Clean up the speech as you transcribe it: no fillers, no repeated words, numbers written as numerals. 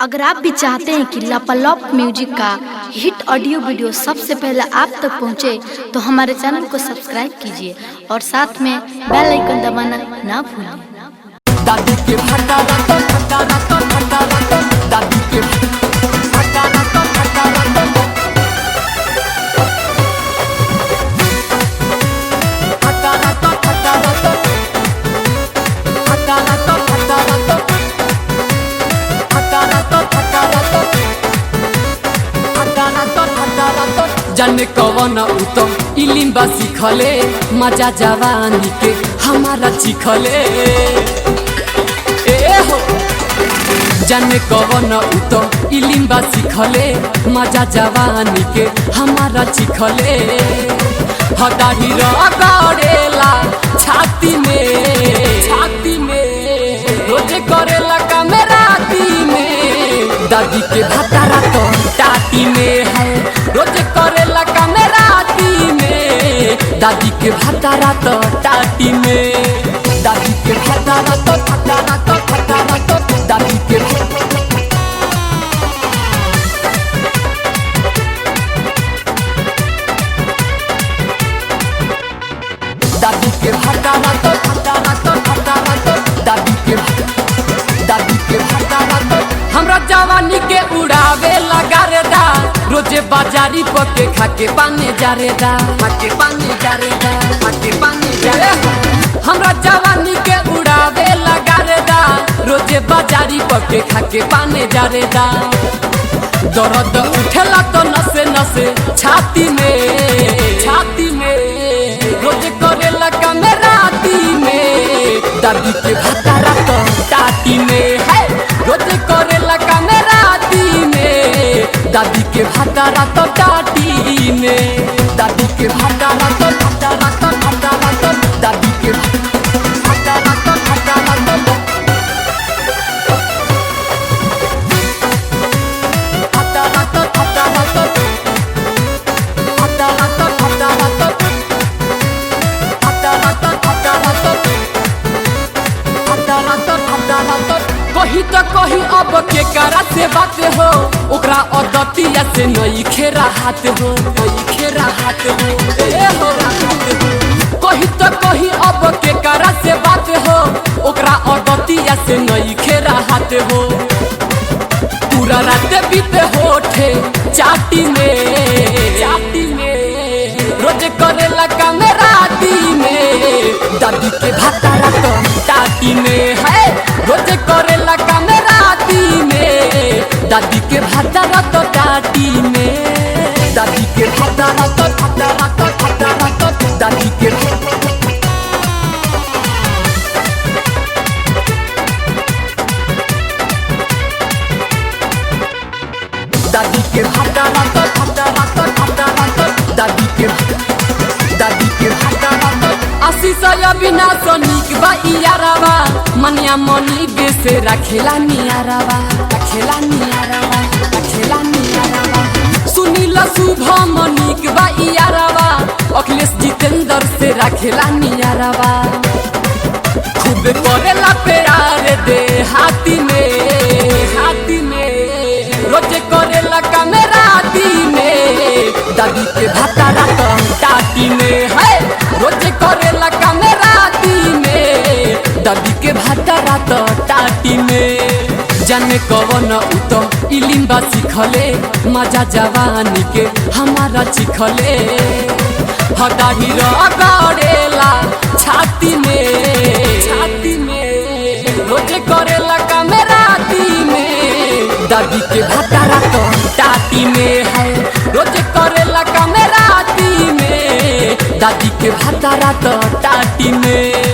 अगर आप भी चाहते हैं कि लापालॉप म्यूजिक का हिट ऑडियो वीडियो सबसे पहले आप तक पहुंचे, तो हमारे चैनल को सब्सक्राइब कीजिए और साथ में बेल आइकन दबाना ना भूलें। दादी के फटा रतो फटा रतो फटा रतो दादी के फटा रतो फटा रतो फटा रतो फटा रतो फटा रतो फटा रतो फटा रतो फटा रतो फटा रतो फटा रतो जाने कवन उतो इलिम्बा सिखले मजा जवानी के हमारा चिखले जाने कवन उतो इलिम्बा सिखले मजा जवानी के हमारा चिखले हदाही रगड़ेला छाती में रोजे करेला कामेराती में दादी के भतारा तो टाटी में है रोजे करेला कामेराती में दादी के भतारा तो टाटी में दादी के भतारा तो फटारा तो फटारा तो दादी के दादी के भतारा तो फटारा तो फटारा तो दादी के भतारा तो हमरा जवानी के उड़ावे लगा रे दा रोजे बाजारी पके खाके पाने जा रे दा खाके पाने जा रे दा खाके पाने जा रे हमरा जवानी के उड़ावे लगा रे दा रोजे बाजारी पके खाके पाने जा रे दा दर्द उठेला तो नसे नसे छाती में रोजे करेला कामेराती में दादी के भतारा तो टाटी में है रोजे करेला कामेराती में दादी के भतारा तो टाटी में दादी के भतारा तो भतारा तो भतारा तो दादी के भतारा तो भतारा तो भतारा तो भतारा तो भतारा तो भतारा तो भतारा तो भतारा तो भतारा तो भतारा तो कही तो कही अब के करा से बात हो ओकरा अदतिया से नई खेरा हाथ हो नई खेरा हाथ हो ए हो कही तो कही अब के करा से बात हो ओकरा अदतिया से नई खेरा हाथ हो पूरा रात बीते होठे चाटी में रोज करेला कामेराती में दादी के भतारा तो टाटी में है रोज करेला कामेराती में दादी के भतारा तो टाटी में दादी के भतारा तो भतारा तो भतारा तो दादी के दादी के भतारा तो भतारा तो भतारा तो दादी के भतारा तो आशीष अविनाश नीक बा इयारावा मनिया मनी बेसे रखेला नियारावा रखेला नियारावा रखेला नियारावा सुनील शुभम नीक बा इयारावा अखिलेश जितेंद्र से रखेला नियारावा खूब करेला प्यार दे हाथी में रोजे करेला कामेराती में दादी के भतारा तो टाटी में है रोजे करेला कामेराती में दादी के भतारा तो टाटी में जाने कवन उतो इलिम्बा सिखले मजा जवानी के हमारा चिखले हदाही रगड़ेला छाती में रोजे करेला कामेराती में दादी के भतारा तो टाटी में है रोजे करेला कामेराती में दादी के भतारा तो टाटी में।